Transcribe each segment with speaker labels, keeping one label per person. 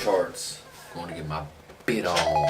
Speaker 1: charts. Going to get my bid on.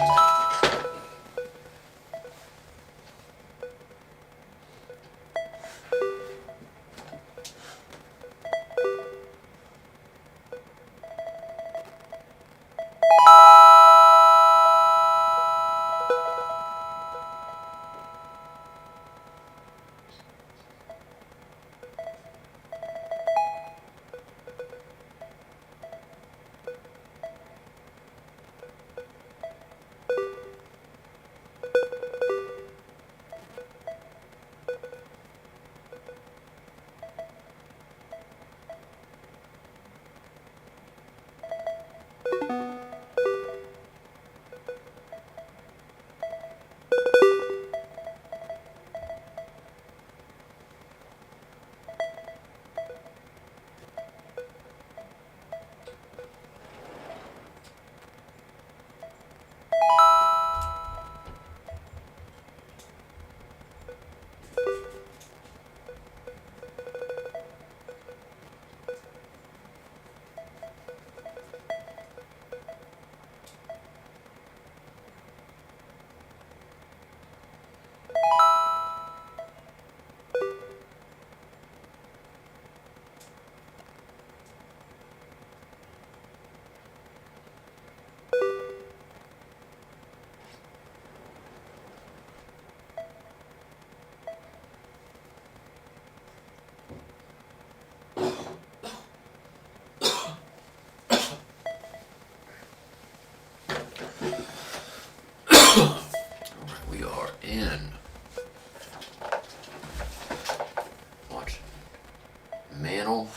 Speaker 1: Mantle,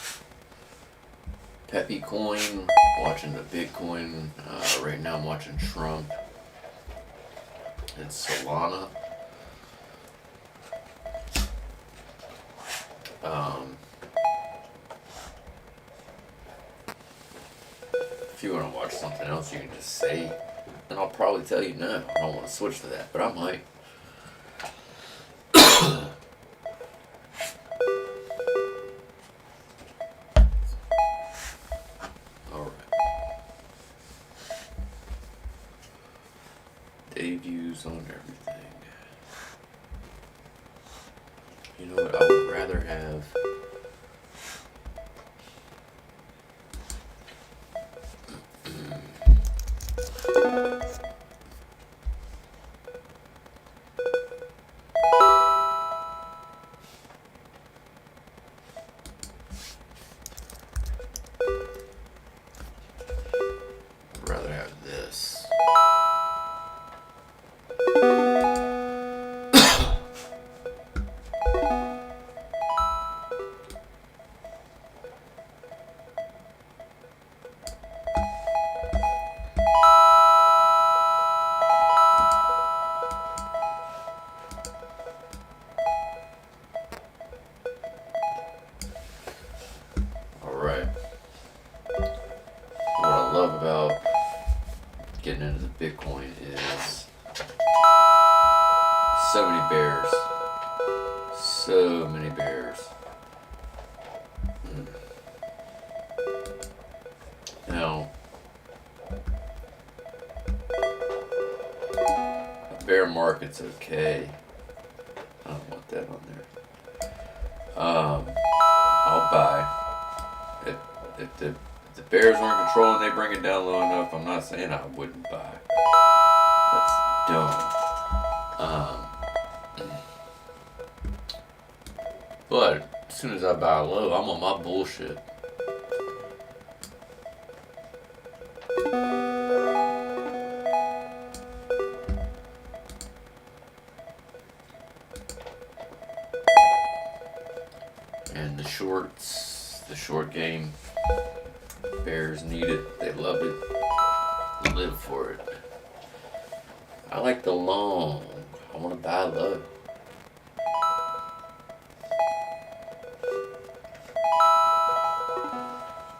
Speaker 1: Peppy coin, watching the Bitcoin. Right now I'm watching Trump and Solana. If you want to watch something else, you can just say, and I'll probably tell you no. I don't want to switch to that, but I might. Alright. Day views on everything. You know what? I would rather have. Rather have this. Alright. What I love about getting into the Bitcoin is so many bears. So many bears. Now, a bear market's okay. I don't want that on there. I'll buy. If the bears aren't controlling, they bring it down low enough. I'm not saying I wouldn't buy. That's dumb. But as soon as I buy low, I'm on my bullshit. And the short game, bears need it. They love it. Live for it. I like the long. I want to buy low.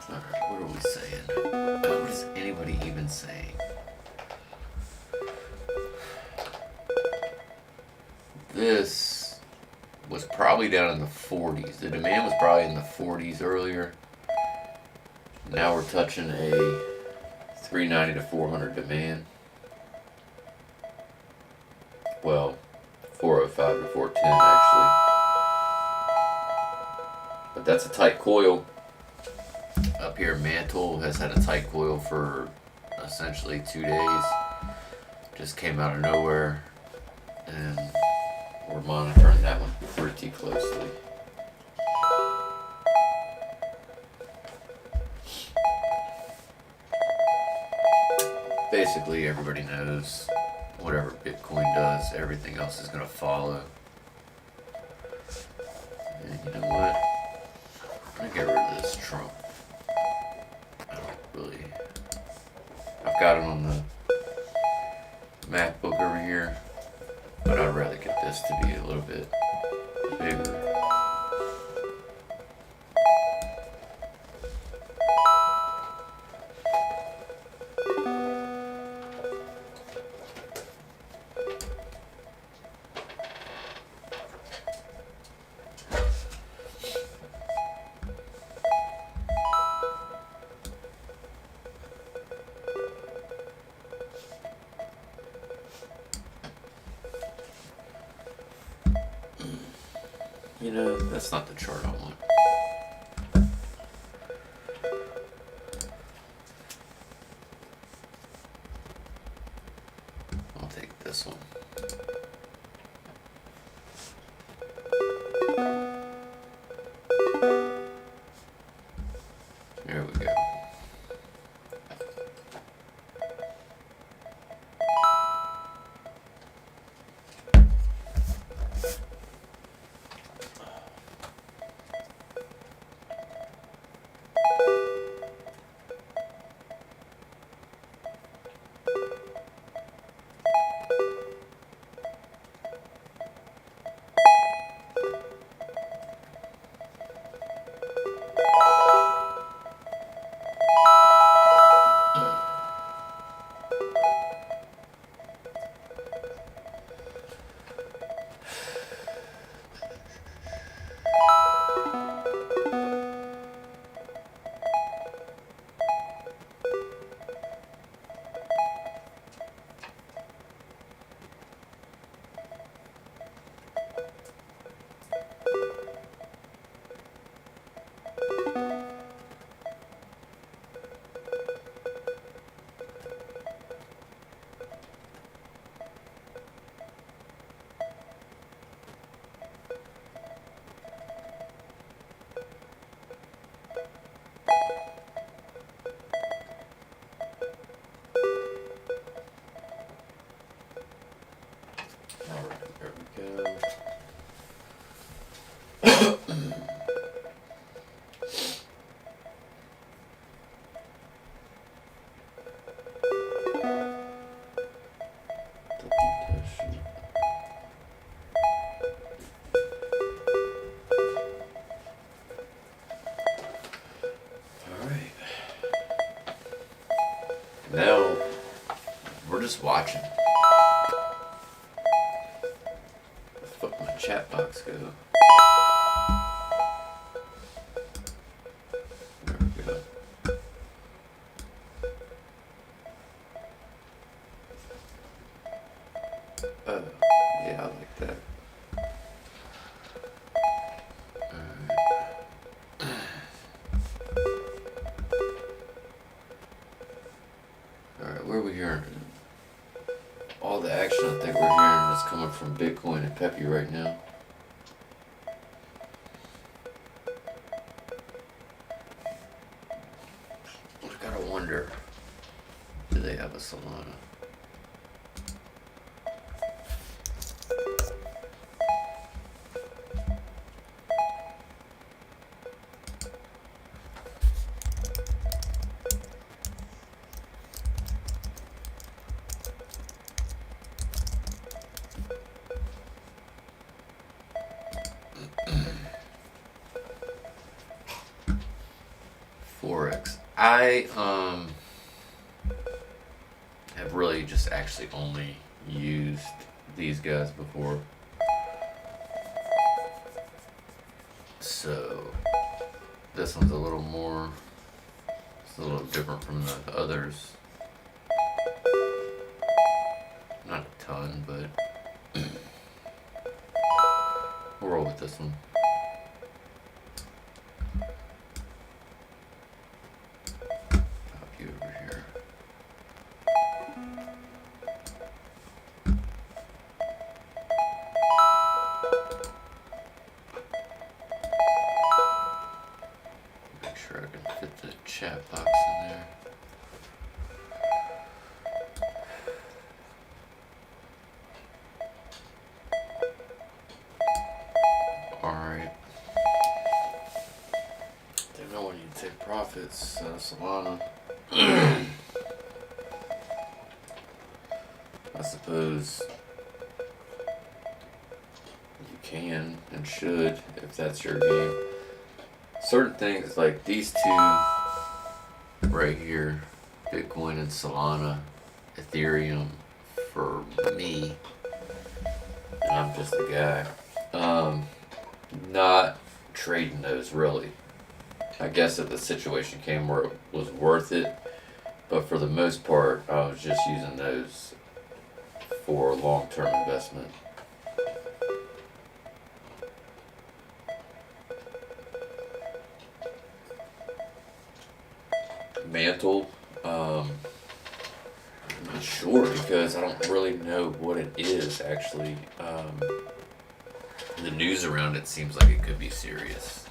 Speaker 1: Alright, what are we saying? What is anybody even saying? This was probably down in the 40s. The demand was probably in the 40s earlier. Now we're touching a 390 to 400 demand. Well, 405 to 410 actually. But that's a tight coil. Up here, Mantle has had a tight coil for essentially 2 days. Just came out of nowhere. And we're monitoring that one pretty closely. Basically, everybody knows whatever Bitcoin does, everything else is going to follow. And you know what? I'm going to get rid of this Trump. I don't really. I've got it on the MacBook over here, but I'd rather get this to be a little bit bigger. You know, that's not the chart I want. I'll take this one. There we go. We're just watching. Where the fuck my chat box go? There we go. Oh, yeah, I like that. Alright, where are we hearing? All the action I think we're hearing is coming from Bitcoin and Peppy right now. I gotta wonder, do they have a Solana? Forex. I have really just actually only used these guys before. So this one's a little more, it's a little different from the others. Not a ton, but we'll roll with this one. Chat box in there. Alright. Don't know when you take profits out of Solana. I suppose you can and should if that's your game. Certain things like these two right here, Bitcoin and Solana, Ethereum, for me, and I'm just a guy, not trading those really. I guess if the situation came where it was worth it, but for the most part, I was just using those for long-term investment. Mantle, I'm not sure because I don't really know what it is actually. The news around it seems like it could be serious,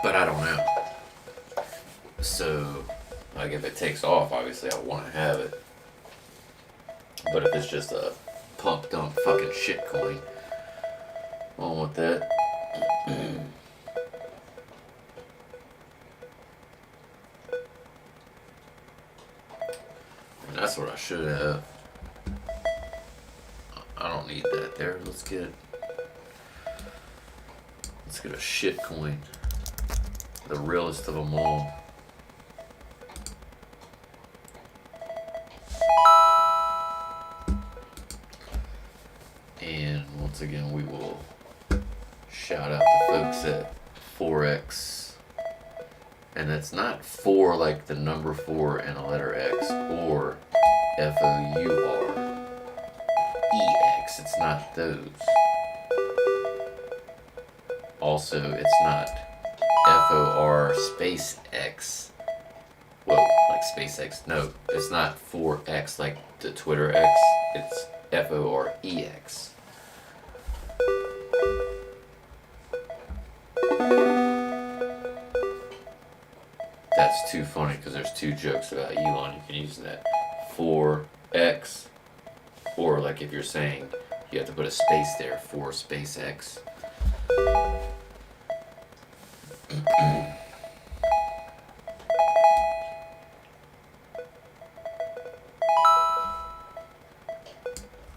Speaker 1: but I don't know. So, like, if it takes off, obviously I want to have it. But if it's just a pump dump fucking shit coin, I don't want that. That's what I should have. I don't need that there. Let's get a shit coin. The realest of them all. And once again, we will shout out the folks at Forex. And it's not 4 like the number 4 and a letter X, or FOUREX. It's not those. Also, it's not FOR space X. Whoa, like SpaceX. No, it's not 4X like the Twitter X. It's FOREX. That's too funny because there's 2 jokes about Elon. You can use that. 4X, or like if you're saying you have to put a space there for SpaceX.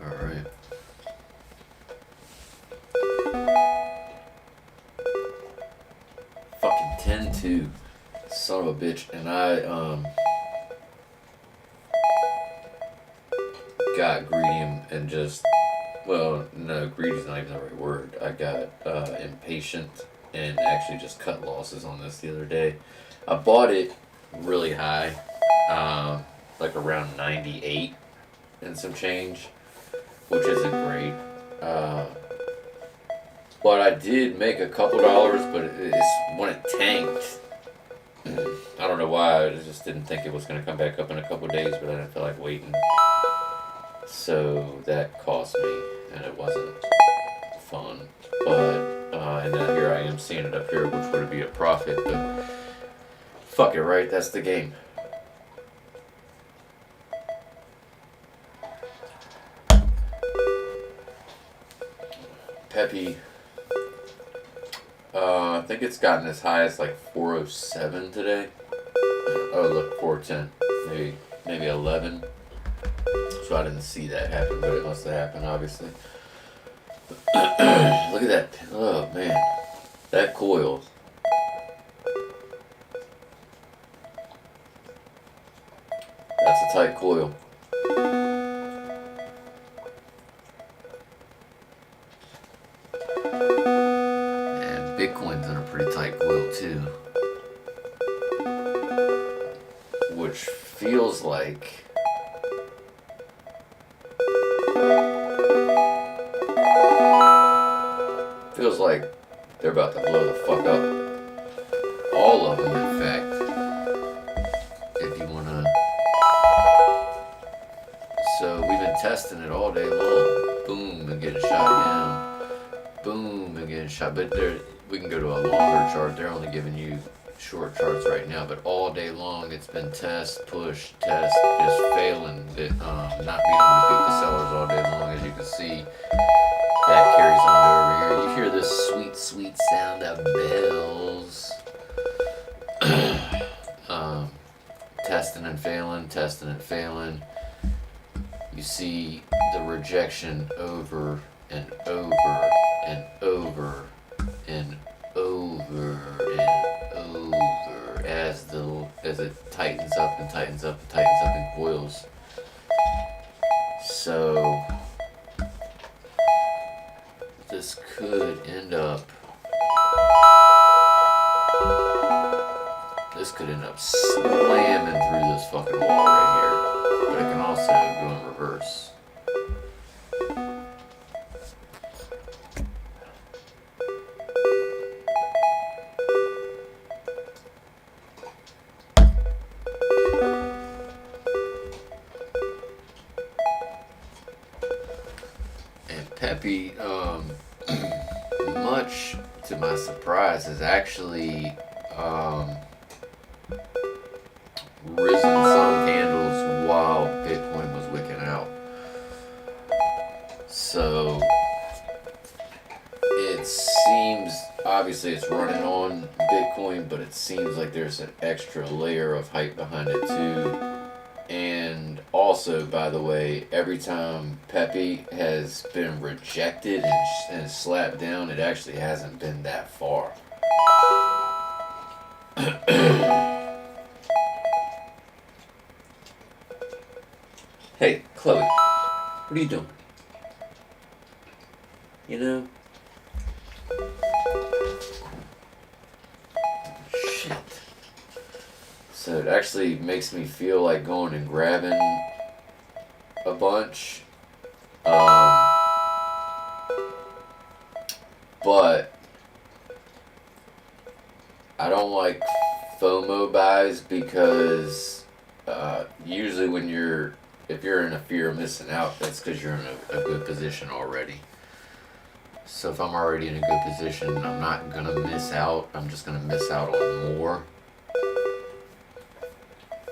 Speaker 1: Alright. Fucking 10-2. Son of a bitch. And got greedy and just, well, no, greedy's not even the right word. I got impatient and actually just cut losses on this the other day. I bought it really high, like around 98 and some change, which isn't great. But I did make a couple dollars, but it's when it tanked. I don't know why. I just didn't think it was going to come back up in a couple days, but I didn't feel like waiting. So that cost me, and it wasn't fun. But and now here I am seeing it up here, which would be a profit. But fuck it, right? That's the game. Peppy. I think it's gotten as high as like 407 today. Oh look, 410, maybe 11. So I didn't see that happen, but it must have happened, obviously. Look at that! Oh man, that coil. That's a tight coil. Bitcoin's in a pretty tight coil too, which feels like they're about to blow the fuck up. All of them, in fact. If you wanna, so we've been testing it all day long. Boom, and get a shot down. Boom, and get a shot, but we can go to a longer chart. They're only giving you short charts right now, but all day long it's been test, push, test, just failing. Not being able to beat the sellers all day long. As you can see, that carries on to over here. You hear this sweet, sweet sound of bells. Testing and failing, testing and failing. You see the rejection over and over and over and over and over as it tightens up and tightens up and tightens up in coils. So this could end up slamming through this fucking wall right here, but it can also go in reverse. Peppy, much to my surprise, has actually risen some candles while Bitcoin was wicking out. So it seems, obviously it's running on Bitcoin, but it seems like there's an extra layer of hype behind it too. And also, by the way, every time Peppy has been rejected and slapped down, it actually hasn't been that far. Hey, Chloe, what are you doing? You know? Shit. So it actually makes me feel like going and grabbing a bunch. But I don't like FOMO buys because usually if you're in a fear of missing out, that's because you're in a good position already. So if I'm already in a good position, I'm not going to miss out. I'm just going to miss out on more.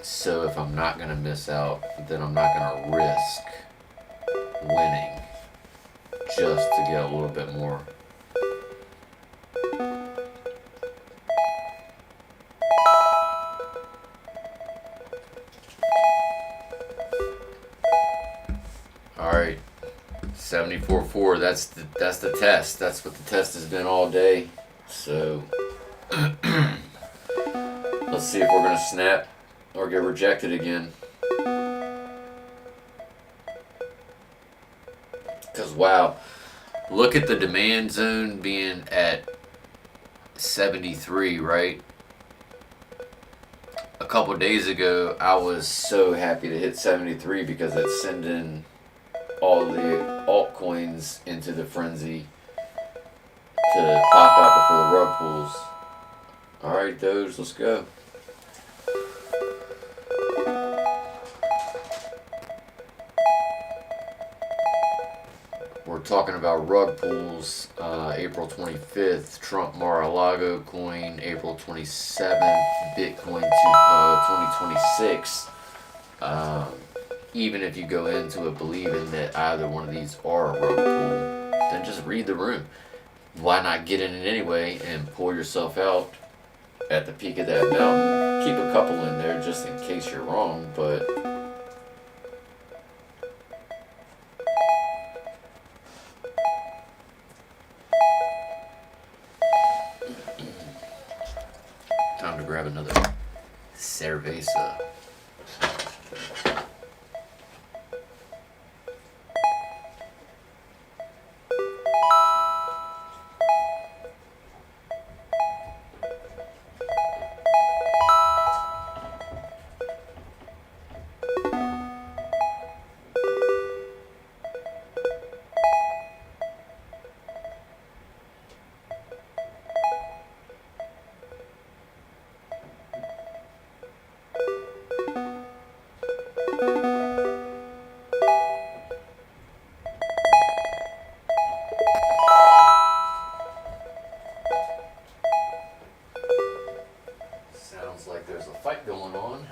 Speaker 1: So if I'm not going to miss out, then I'm not going to risk winning just to get a little bit more. Alright, 74.4, that's the test. That's what the test has been all day. So let's see if we're going to snap or get rejected again. wow, look at the demand zone being at 73, right? A couple days ago, I was so happy to hit 73 because it's sending all the altcoins into the frenzy to pop out before the rug pulls. Alright, Doge, let's go. We're talking about rug pulls, April 25th, Trump Mar-a-Lago coin, April 27th, Bitcoin to 2026. Even if you go into it believing that either one of these are a rug pull, then just read the room. Why not get in it anyway and pull yourself out at the peak of that mountain? Keep a couple in there just in case you're wrong, but time to grab another cerveza. Sounds like there's a fight going on.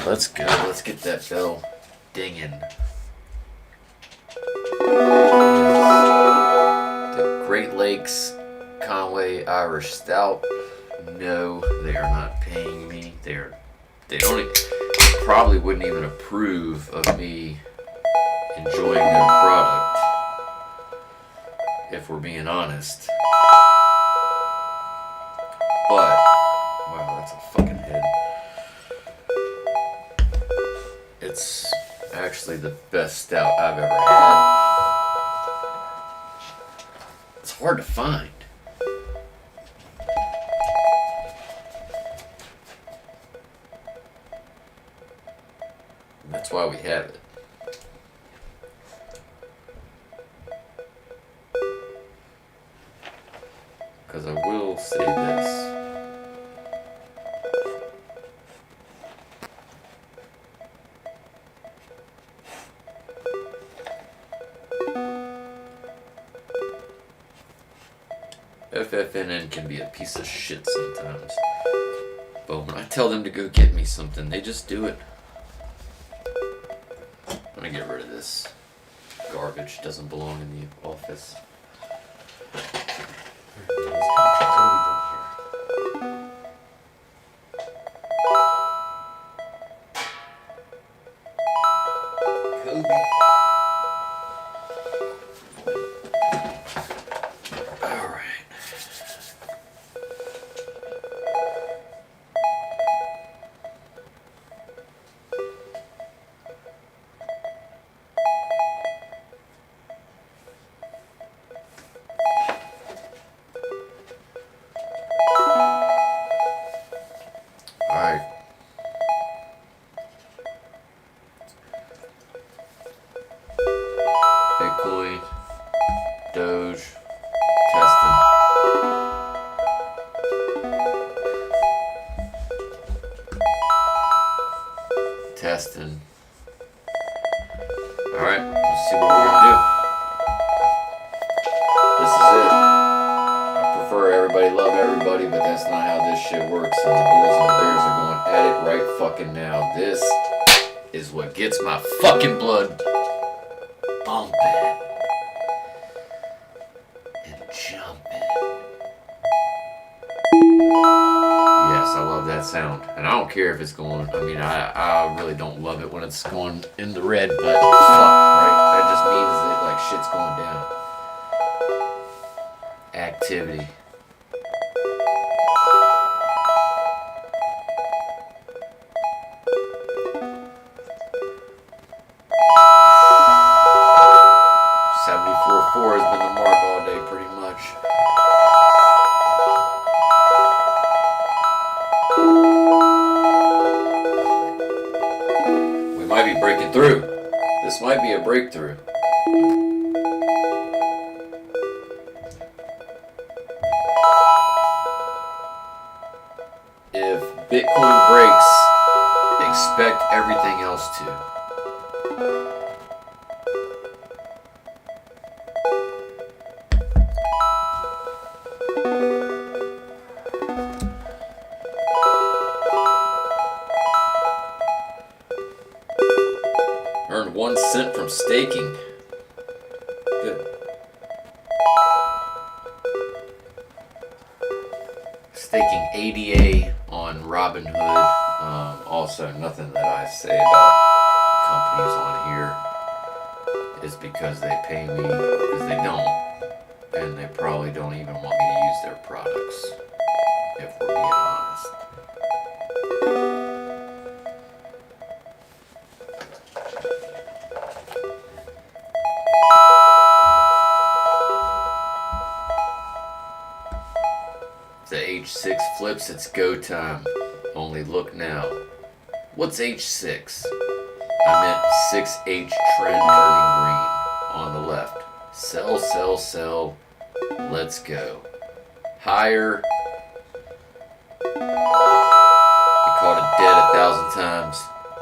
Speaker 1: Let's go. Let's get that bell dinging. The Great Lakes Conway Irish Stout. No, they are not paying me. They probably wouldn't even approve of me enjoying their product, if we're being honest. But wow, that's a fucking head. It's actually the best stout I've ever had. It's hard to find. That's why we have it. Because I will say this. FFNN can be a piece of shit sometimes. But when I tell them to go get me something, they just do it. Let me get rid of this garbage. It doesn't belong in the office. Kobe. Bitcoin, Doge, testing. Testing. Alright, let's see what we're gonna do. This is it. I prefer everybody love everybody, but that's not how this shit works. And the Bulls and the Bears are going at it right fucking now. This is what gets my fucking blood bumping and jumping. Yes, I love that sound. And I don't care if it's going, I mean, I really don't love it when it's going in the red, but fuck, right? That just means that like shit's going down. Activity. .4 has been the mark all day, pretty much. We might be breaking through. This might be a breakthrough. If Bitcoin breaks, expect everything else to. Earned 1 cent from staking. Good. Staking ADA on Robinhood. Also, nothing that I say about companies on here is because they pay me, because they don't. And they probably don't even want me to use their products, if we're being honest. The H6 flips, it's go time. Only look now. What's H6? I meant 6H trend turning green on the left. Sell, sell, sell. Let's go. Higher. They called it dead 1,000 times.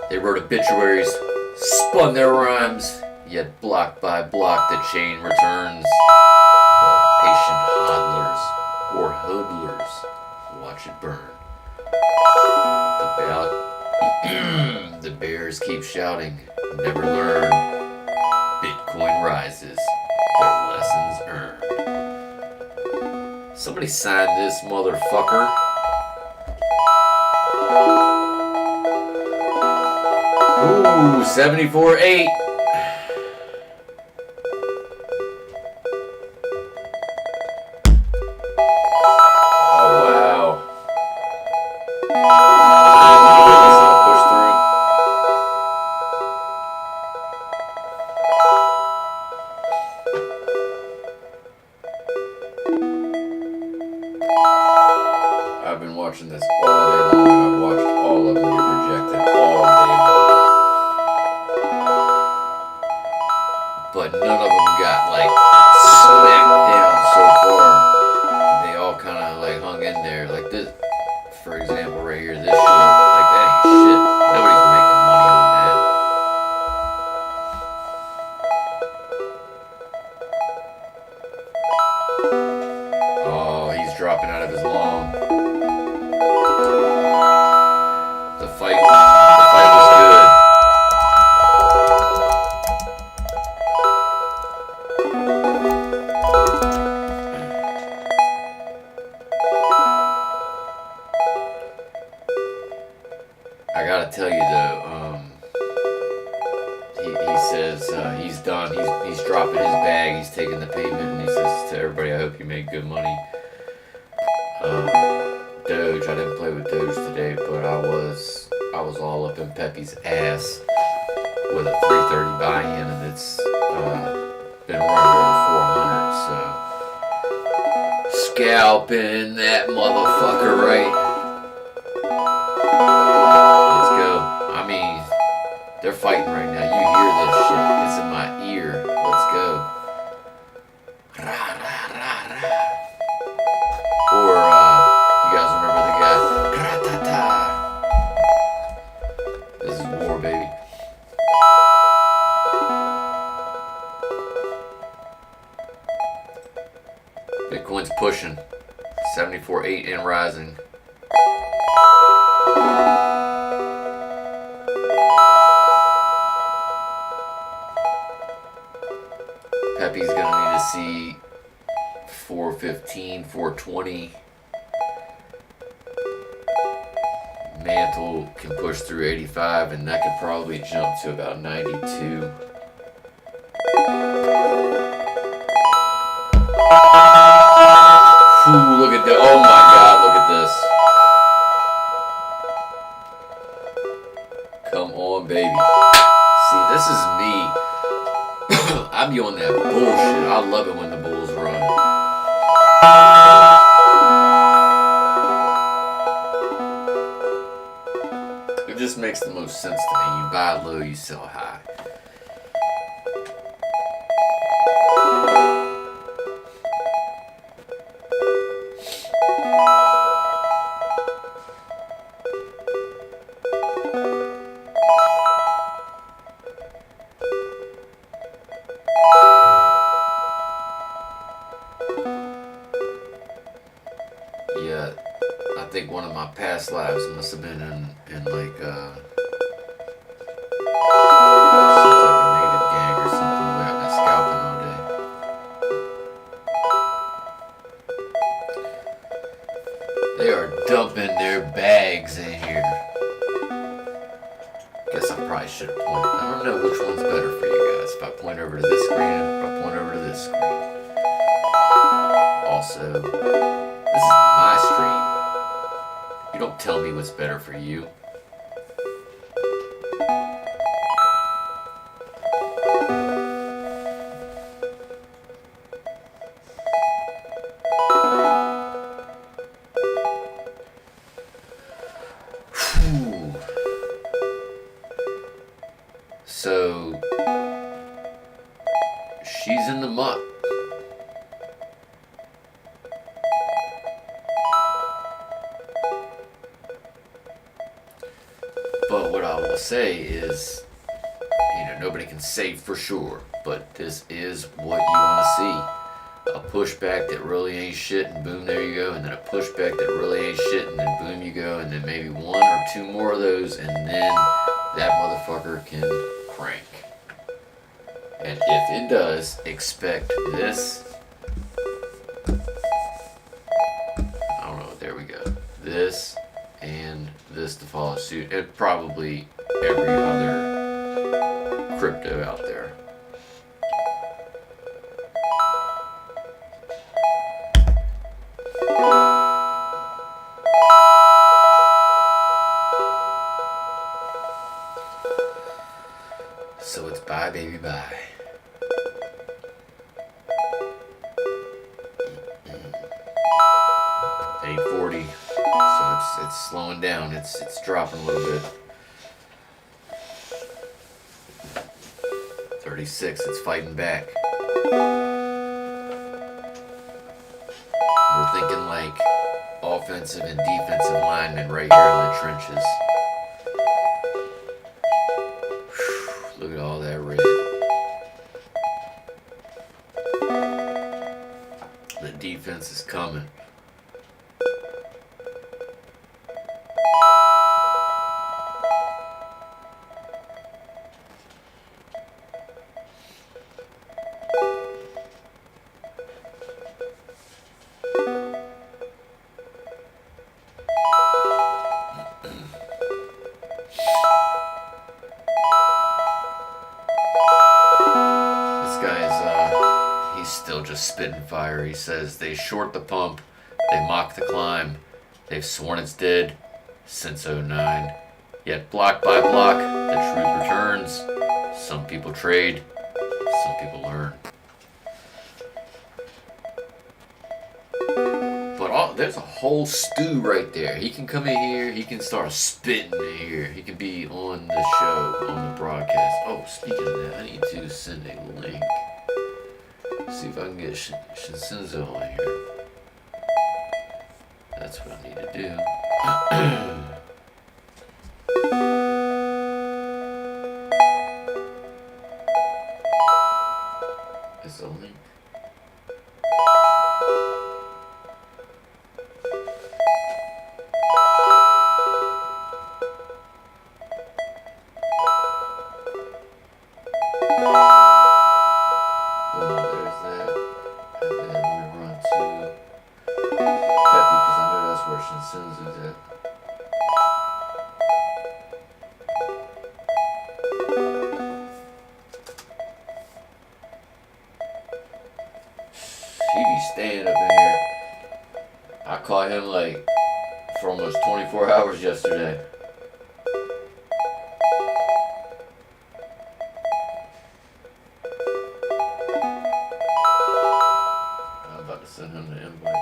Speaker 1: They wrote obituaries, spun their rhymes, yet block by block the chain returns. While patient hodlers or hoodlers watch it burn. The bears keep shouting, never learn. Bitcoin rises, their lessons earned. Somebody sign this motherfucker. Ooh, 74.8. I've been watching this all day long, and I've watched all of them get rejected all day long. But none of them got like smacked down so far. They all kind of like hung in there. Like this, for example, right here, this short, like that ain't shit. Nobody's making money on that. Oh, he's dropping out of his long. The fight was good. I gotta tell you though, he says he's done. He's dropping his bag. He's taking the payment, and he says to everybody, "I hope you make good money." Doge, I didn't play with Doge today, but I was all up in Pepe's ass with a 330 buy-in, and it's been running over 400. So scalping that motherfucker, right? Let's go. I mean, they're fighting right now. You hear this shit? It's in my ear. Let's go. Rah, rah, rah, rah. Or you guys remember the guy? Gratata. This is war, baby. Bitcoin's pushing. 74.8 and rising. see 415, 420. Mantle can push through 85, and that could probably jump to about 92. Ooh, look at that. Oh my God, look at this. Come on, baby. See, this is me. I be on that bullshit. I love it when the Bulls run. It just makes the most sense to me. You buy low, you sell high. Yeah, I think one of my past lives must have been in like some type of native gang or something where I've been scalping all day. They are dumping their bags in here. Guess I probably should have pointed. I don't know which one's better for you guys. If I point over to this screen, if I point over to this screen. Also, this is my stream. You don't tell me what's better for you. Whew. So, she's in the muck. But what I will say is, nobody can say for sure, but this is what you want to see. A pushback that really ain't shit, and boom, there you go. And then a pushback that really ain't shit, and then boom, you go. And then maybe one or two more of those, and then that motherfucker can crank. And if it does, expect this. I don't know, there we go. This and this to follow suit, and probably every other crypto out there. So it's buy, baby, buy. $8.40. So it's slowing down. It's dropping a little bit. 36. It's fighting back. We're thinking like offensive and defensive linemen right here in the trenches. Look at all that red. The defense is coming. Still just spitting fire. He says they short the pump, they mock the climb, they've sworn it's dead since '09. Yet block by block, the truth returns. Some people trade, some people learn. But there's a whole stew right there. He can come in here, he can start spitting in here. He can be on the show, on the broadcast. Oh, speaking of that, I need to send a link. See if I can get Shinsenzo on here. That's what I need to do. Is the link? There's that. where Shinsenzu's at. He be staying up in here. I caught him like for almost 24 hours yesterday. I'm about to send him the invite.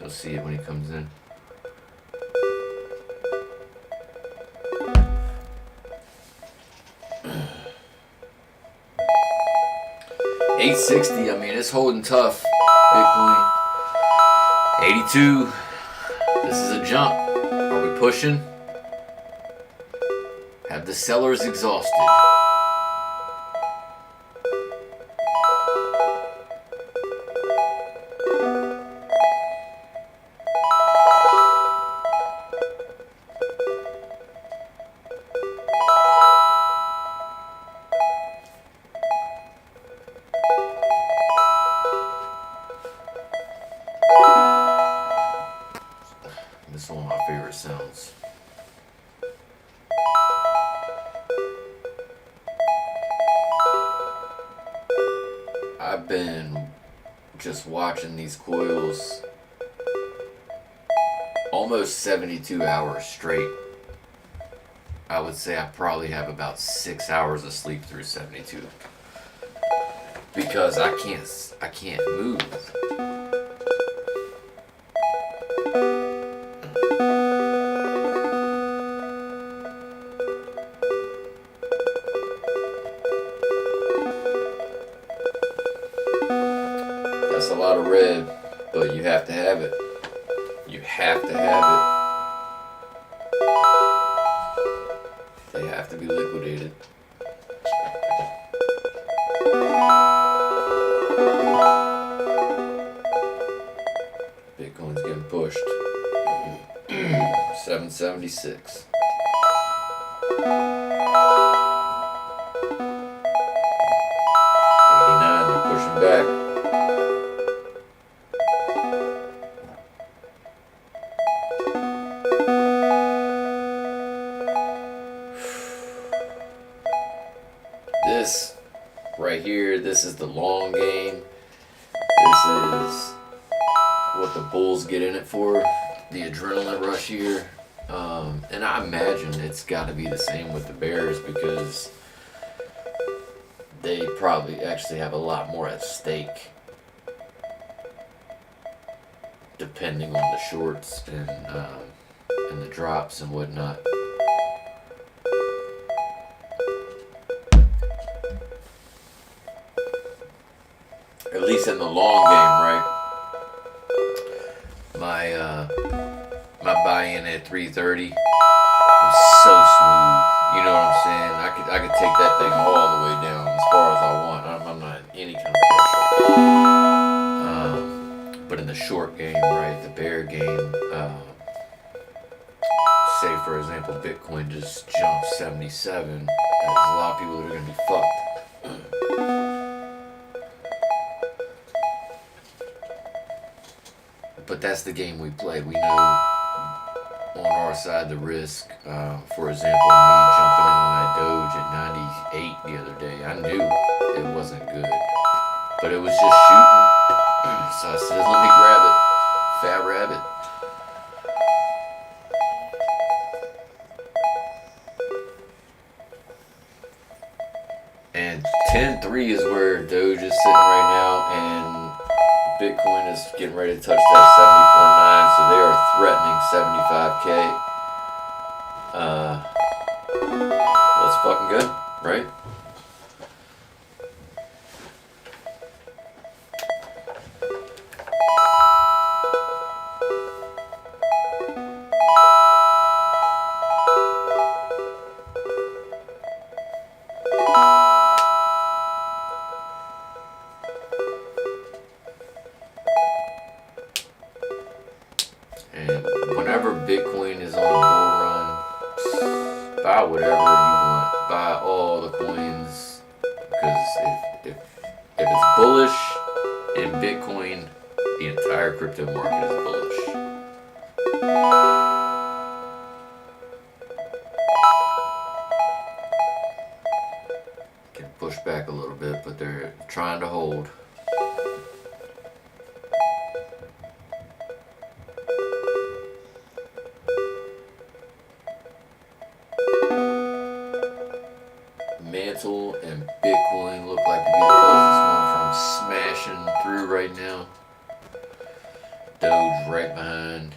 Speaker 1: See it when he comes in. $860. I mean, it's holding tough. Bitcoin. 82. This is a jump. Are we pushing? Have the sellers exhausted? This is one of my favorite sounds. I've been just watching these coils almost 72 hours straight. I would say I probably have about 6 hours of sleep through 72 because I can't move. That's a lot of red, but you have to have it. You have to have it. They have to be liquidated. Bitcoin's getting pushed. 776. They're pushing back. This right here, this is the long game. This is what the bulls get in it for, the adrenaline rush here. And I imagine it's got to be the same with the bears because they probably actually have a lot more at stake depending on the shorts and the drops and whatnot. At least in the long game, right? My buy-in at 330 was so smooth. You know what I'm saying? I could take that thing all the way down as far as I want. I'm not in any kind of pressure. But in the short game, right, the bear game, say for example, Bitcoin just jumped 77. There's a lot of people that are going to be fucked. But that's the game we play. We know on our side the risk. For example, me jumping in on that Doge at 98 the other day. I knew it wasn't good. But it was just shooting. So I said, let me grab it. Fat rabbit. And 10.3 is where Doge is sitting right now, and Bitcoin is getting ready to touch that 74.9, so they are threatening 75K. That's fucking good, right? crypto market is bullish. Can push back a little bit, but they're trying to hold. Mantle and Bitcoin look like to be the closest one from smashing through right now. Doge right behind.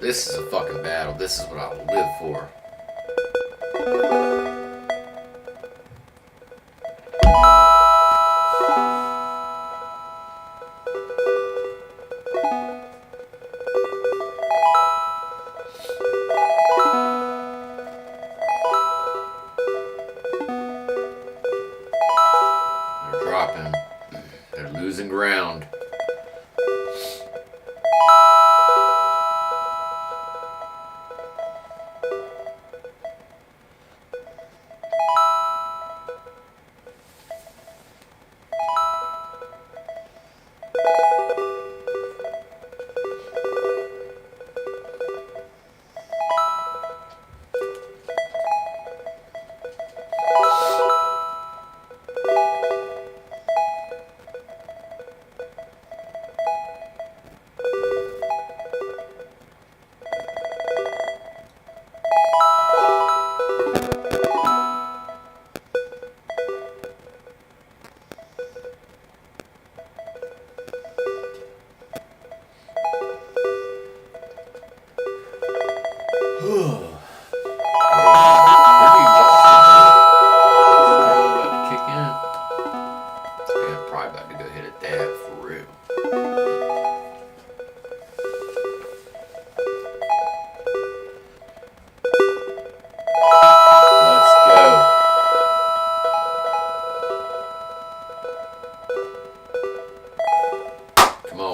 Speaker 1: This is a fucking battle. This is what I will live for. They're dropping. They're losing ground.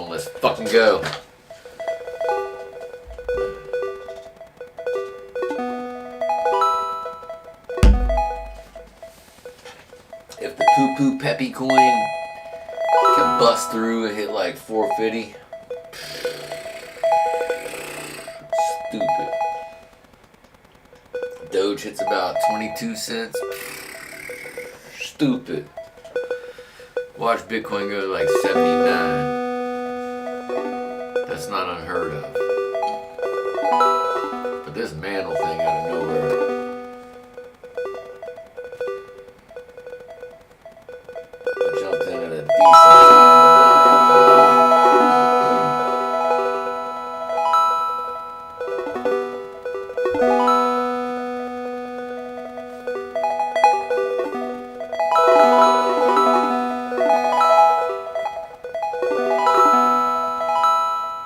Speaker 1: Let's fucking go. If the poo-poo peppy coin can bust through and hit like 450, stupid. Doge hits about 22 cents, stupid. Watch Bitcoin go to like 79. That's not unheard of. But this mantle thing out of nowhere. I jumped in at a decent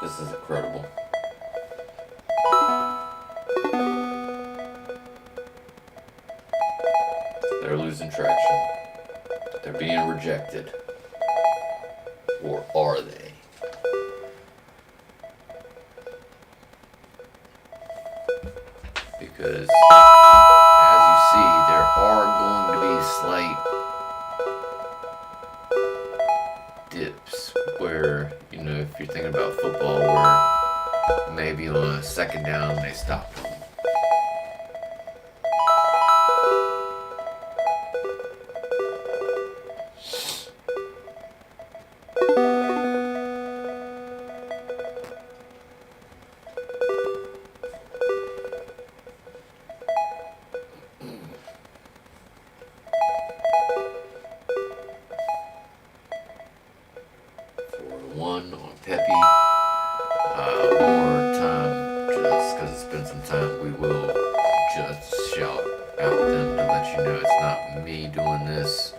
Speaker 1: This is incredible. They're losing traction. They're being rejected. Or are they? Because, as you see, there are going to be slight dips where, you know, if you're thinking about football, where maybe on a second down they stop them. One on Peppy. One more time, just because it's been some time, we will just shout out them to let you know it's not me doing this.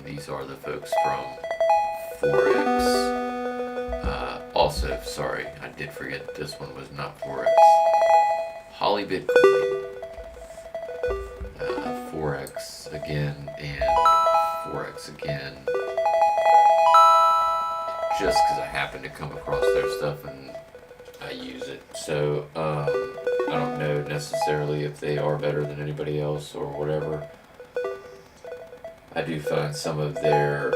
Speaker 1: These are the folks from Forex. Also, sorry, I did forget this one was not Forex. Dolly Bitcoin, Forex again, and Forex again. Just because I happen to come across their stuff and I use it. So I don't know necessarily if they are better than anybody else or whatever. I do find some of their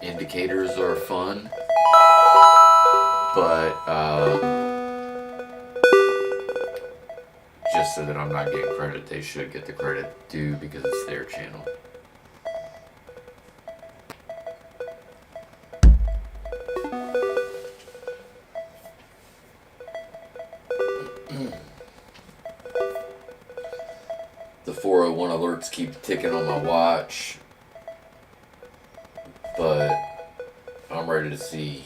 Speaker 1: indicators are fun, but just so that I'm not getting credit, they should get the credit due because it's their channel. The 401 alerts keep ticking on my watch, but I'm ready to see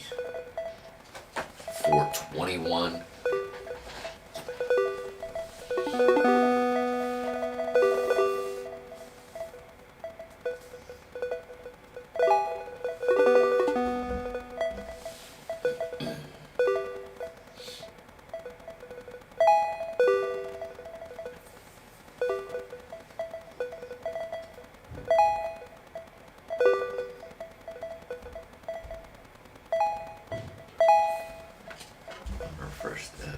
Speaker 1: 421. Refresh that.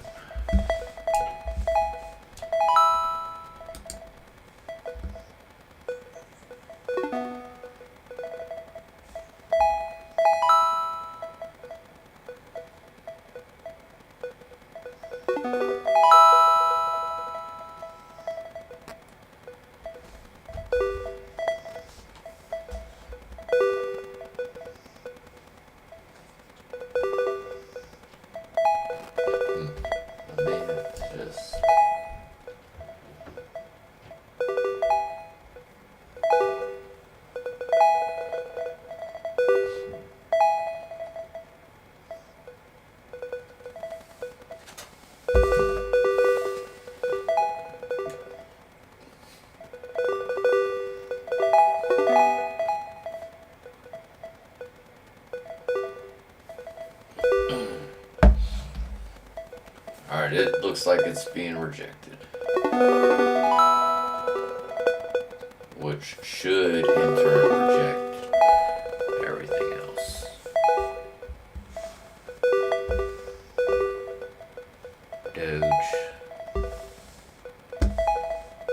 Speaker 1: Alright, it looks like it's being rejected. Which should in turn reject everything else. Doge.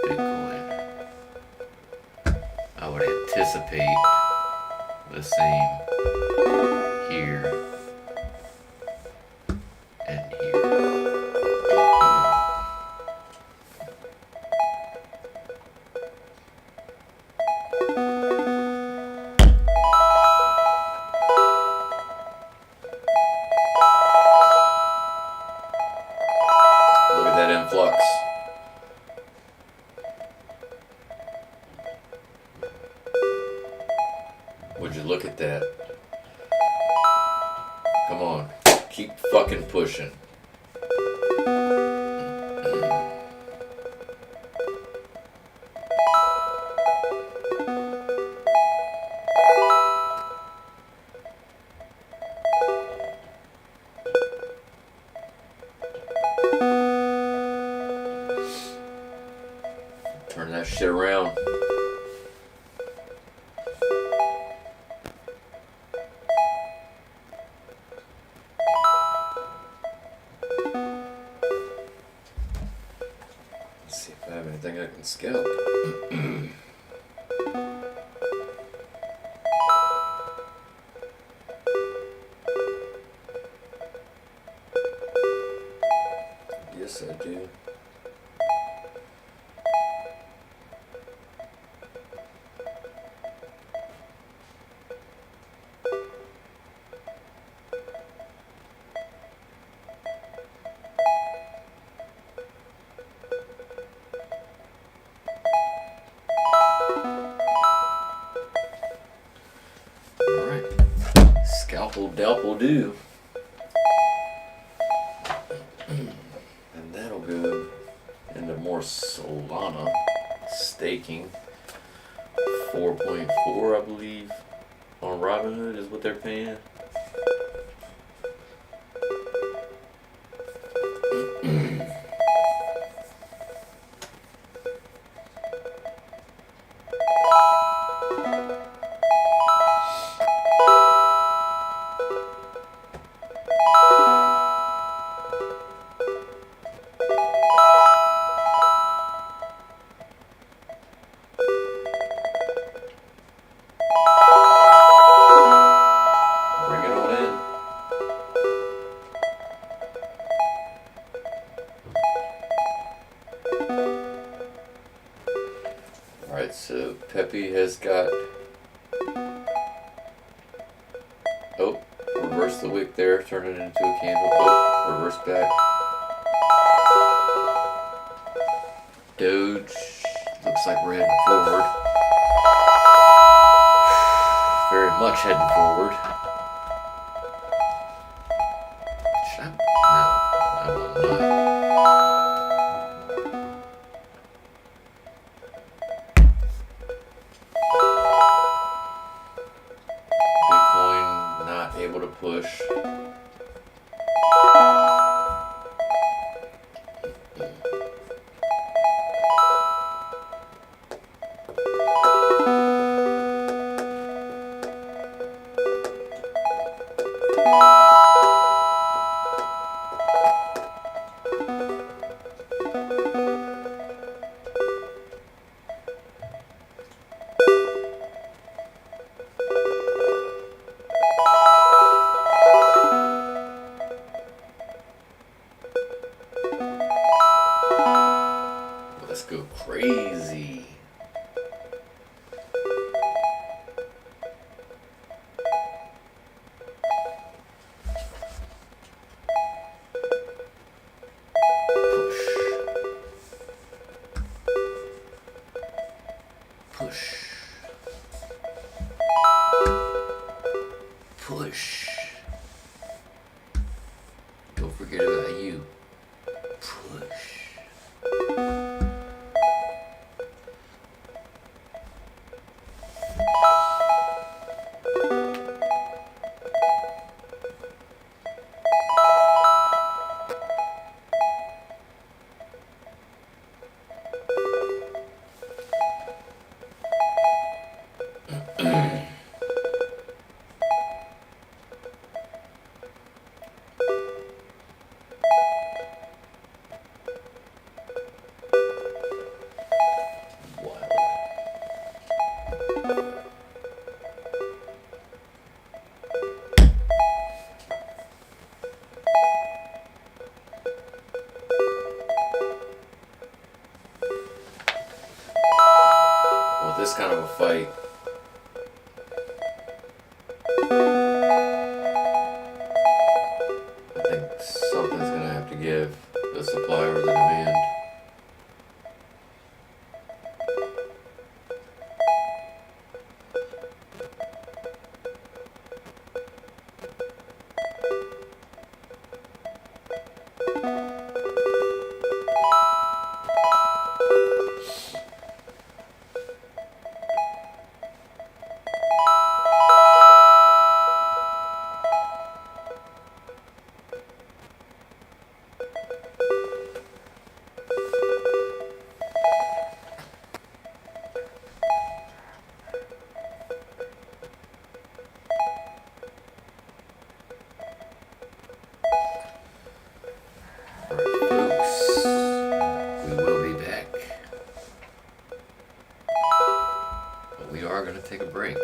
Speaker 1: Bitcoin. I would anticipate the same here and here. Look at that influx. Would you look at that? Come on, keep fucking pushing. Turn that shit around. Let's see if I have anything I can scalp. Yes, I do. Alright. Scalpel Delpel do. And that'll go into more Solana staking. 4.4, I believe, on Robinhood is what they're paying. Pepe has got. Oh, reverse the wick there, turn it into a candle. Oh, reverse back. Doge. Looks like we're heading forward. Very much heading forward. Should I? No, I will not. Bitcoin not able to push. Let's go crazy. Push. Push. Don't forget about you. Push. With this kind of a fight, I think something's going to have to give, the supply or the demand. We are going to take a break.